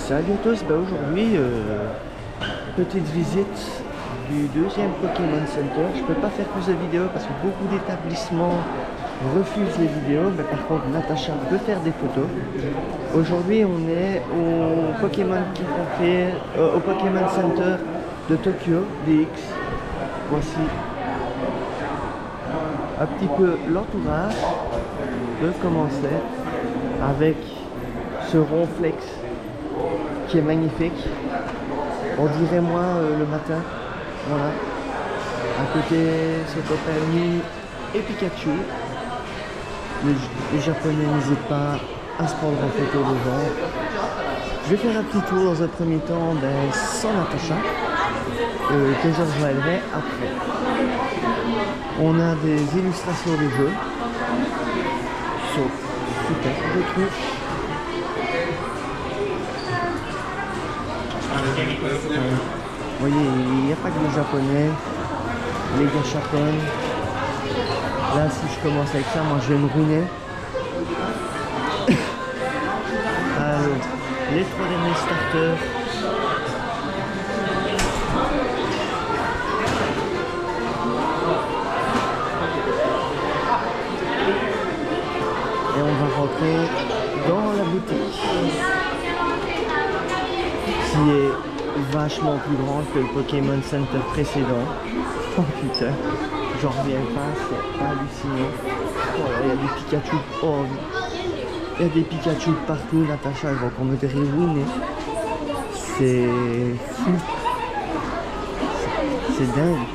Salut à tous, aujourd'hui petite visite du deuxième Pokémon Center. Je peux pas faire plus de vidéos parce que beaucoup d'établissements refusent les vidéos, mais par contre Natacha peut faire des photos. Aujourd'hui on est au Pokémon au Pokémon Center de Tokyo DX. Voici un petit peu l'entourage de commencer avec ce Ronflex qui est magnifique. On dirait moi le matin. Voilà. À côté, ce copain Mew et Pikachu. Les Japonais n'hésitent pas à se prendre en photo devant. Je vais faire un petit tour dans un premier temps sans Natacha, que je rejoindrai après. On a des illustrations des jeux. Super, je trouve. Vous voyez, il n'y a pas que les japonais, les gâchapons. Là, si je commence avec ça, moi je vais me ruiner. Alors, les 3 derniers starters. Et on va rentrer dans la boutique, qui est vachement plus grande que le Pokémon Center précédent. Oh putain, j'en reviens pas, c'est hallucinant. Oh là, il y a des Pikachu, oh, il y a des Pikachu partout. Natacha, elle va encore me ruiner. C'est fou, c'est dingue.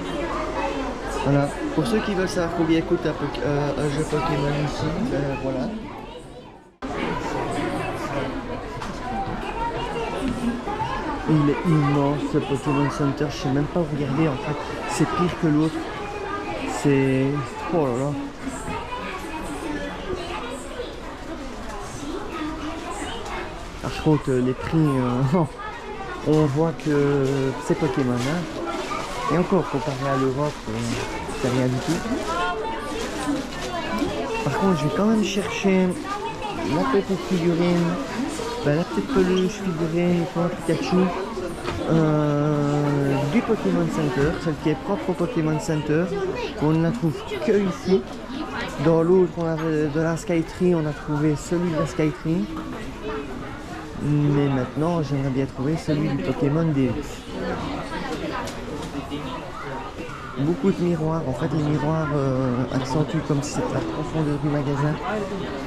Voilà, pour ceux qui veulent savoir combien coûte un jeu Pokémon ici, voilà. Il est immense ce Pokémon Center, je sais même pas où regarder en fait, c'est pire que l'autre. C'est... oh là là. Par contre les prix, on voit que c'est Pokémon, hein. Et encore comparé à l'Europe, c'est rien du tout. Par contre je vais quand même chercher la petite figurine. La petite peluche figurine pour Pikachu du Pokémon Center, celle qui est propre au Pokémon Center. On ne la trouve que ici. Dans l'autre, de la Skytree, on a trouvé celui de la Skytree. Mais maintenant, j'aimerais bien trouver celui du Pokémon DX. Beaucoup de miroirs, en fait les miroirs accentuent comme si c'était la profondeur du magasin.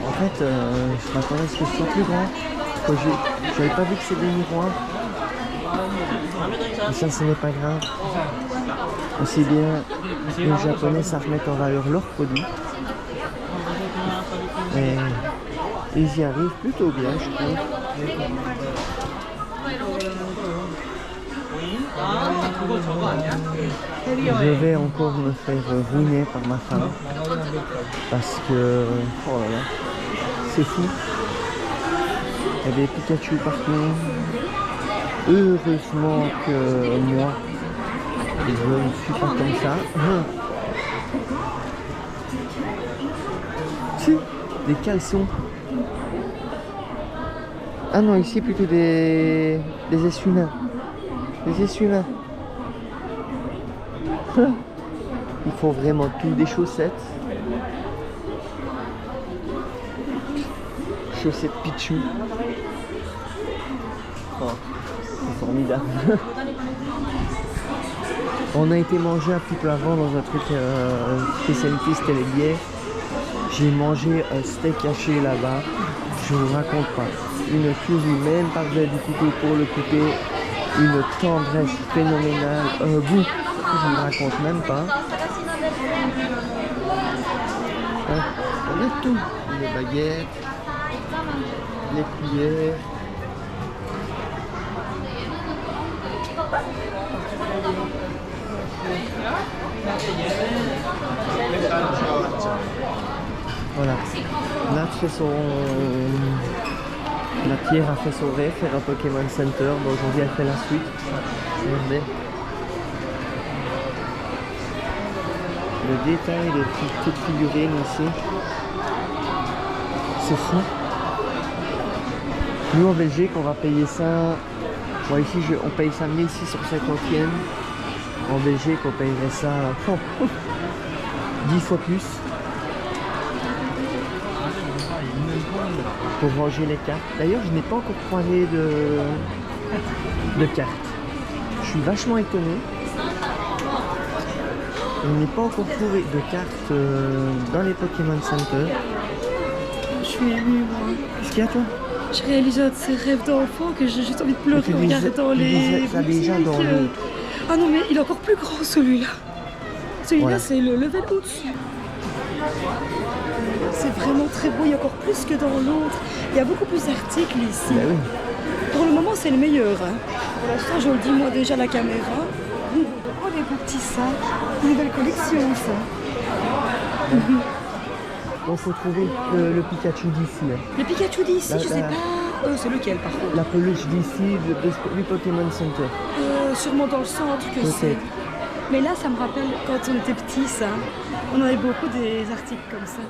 En fait, je m'attendais à ce que ce soit plus grand. J'avais pas vu que c'est des miroirs. Mais ça, ce n'est pas grave. Aussi bien les Japonais savent mettre en valeur leurs produits. Et ils y arrivent plutôt bien, je trouve. Je vais encore me faire ruiner par ma femme. Parce que... oh là là, c'est fou. Il y a des Pikachu partout. Heureusement que moi, je ne suis pas comme ça. Si, des caleçons. Ah non, ici plutôt des essuie-mains. Des essuie-mains. Ils font vraiment tout, des chaussettes. Chaussettes Pichu. Oh, c'est formidable. On a été manger un petit peu avant dans un truc spécialité, c'était les biais. J'ai mangé un steak haché là-bas. Je vous raconte pas. Une curie même par du couteau pour le couper. Une tendresse phénoménale. Un goût que je ne raconte même pas. Hein, on a tout. Les baguettes. Les cuillères. Voilà. Nat fait son... La Pierre a fait son rêve, faire un Pokémon Center. Bon, aujourd'hui elle fait la suite. Regardez. Le détail de toutes figurines ici. C'est fou. Nous en Belgique, on va payer ça. Bon, ici, on paye ça 1650 yens. En Belgique, on payerait ça 10 fois plus. Pour ranger les cartes. D'ailleurs, je n'ai pas encore croisé de cartes. Je suis vachement étonné. Je n'ai pas encore trouvé de cartes dans les Pokémon Center. Je suis émue, moi. Qu'est-ce qu'il y a, toi? Je réalise un de ces rêves d'enfant que j'ai juste envie de pleurer en regardant les ça déjà dans boutiques. l'autre. Ah non, mais il est encore plus grand celui-là. Celui-là, Voilà. c'est le level au-dessus. C'est vraiment très beau, il y a encore plus que dans l'autre. Il y a beaucoup plus d'articles ici. Ben oui. Pour le moment, c'est le meilleur. Hein. Pour l'instant, je le dis moi déjà à la caméra. Oh, les beaux petits sacs. Une nouvelle collection, ça. Il faut trouver le Pikachu d'ici. Hein. Le Pikachu d'ici, je sais la- pas. C'est lequel, par contre? La peluche d'ici, du Pokémon Center. Sûrement dans le centre que c'est. Peut-être. Mais là, ça me rappelle quand on était petits, ça. On avait beaucoup des articles comme ça.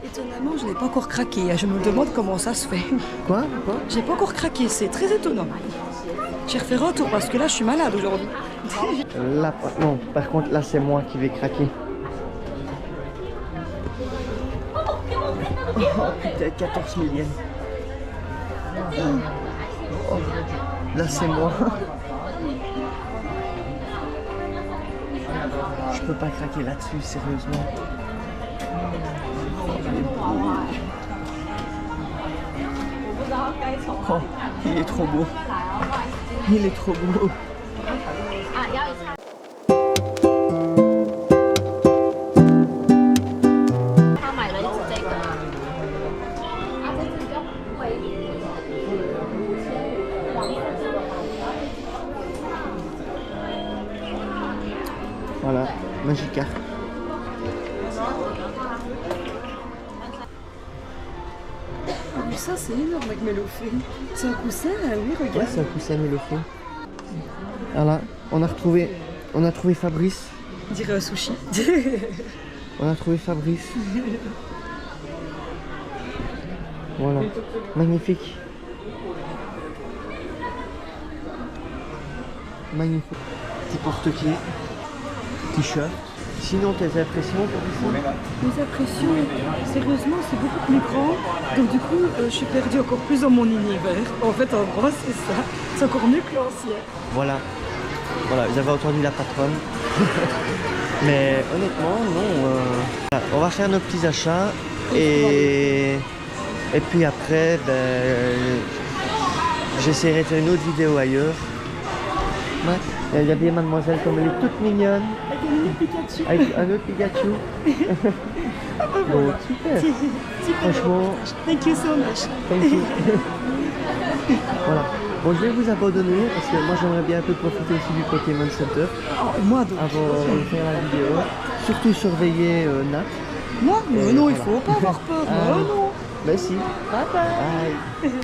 Étonnamment, je n'ai pas encore craqué. Je me demande comment ça se fait. Quoi? J'ai pas encore craqué, c'est très étonnant. J'ai refait un tour parce que là, je suis malade aujourd'hui. Là, non, par contre, là, c'est moi qui vais craquer. Oh putain, 14 000 yens. Oh, là, c'est moi. Je peux pas craquer là-dessus, sérieusement. Oh, il est trop beau. Il est trop beau. Voilà, Magikarp. Mais ça, c'est énorme avec Mélophée. C'est un coussin, oui, regarde. Ouais, c'est un coussin Mélophée. Voilà, on a trouvé Fabrice. On dirait un sushi. On a trouvé Fabrice. Voilà, magnifique. Magnifique. Petit porte-clés, t-shirt. Sinon, tes impressions pour ici? Mes impressions, sérieusement, c'est beaucoup plus grand. Donc du coup, je suis perdue encore plus dans mon univers. En fait, en gros, c'est ça. C'est encore mieux que l'ancien. Voilà. Voilà, vous avez entendu la patronne. Mais honnêtement, non. Voilà, on va faire nos petits achats et puis après, j'essaierai de faire une autre vidéo ailleurs. Ouais. Il y a des mademoiselles comme elle est toute mignonne. Avec un autre Pikachu. Bon, super. Franchement, Thank you so much. thank you. Voilà. Bon, je vais vous abandonner parce que moi j'aimerais bien un peu profiter aussi du Pokémon Center Oh, moi donc. avant de faire la vidéo. Surtout surveiller Nat. Moi? Mais non, il voilà. faut pas avoir peur. Ah. Non. Mais si. Bye bye. Bye.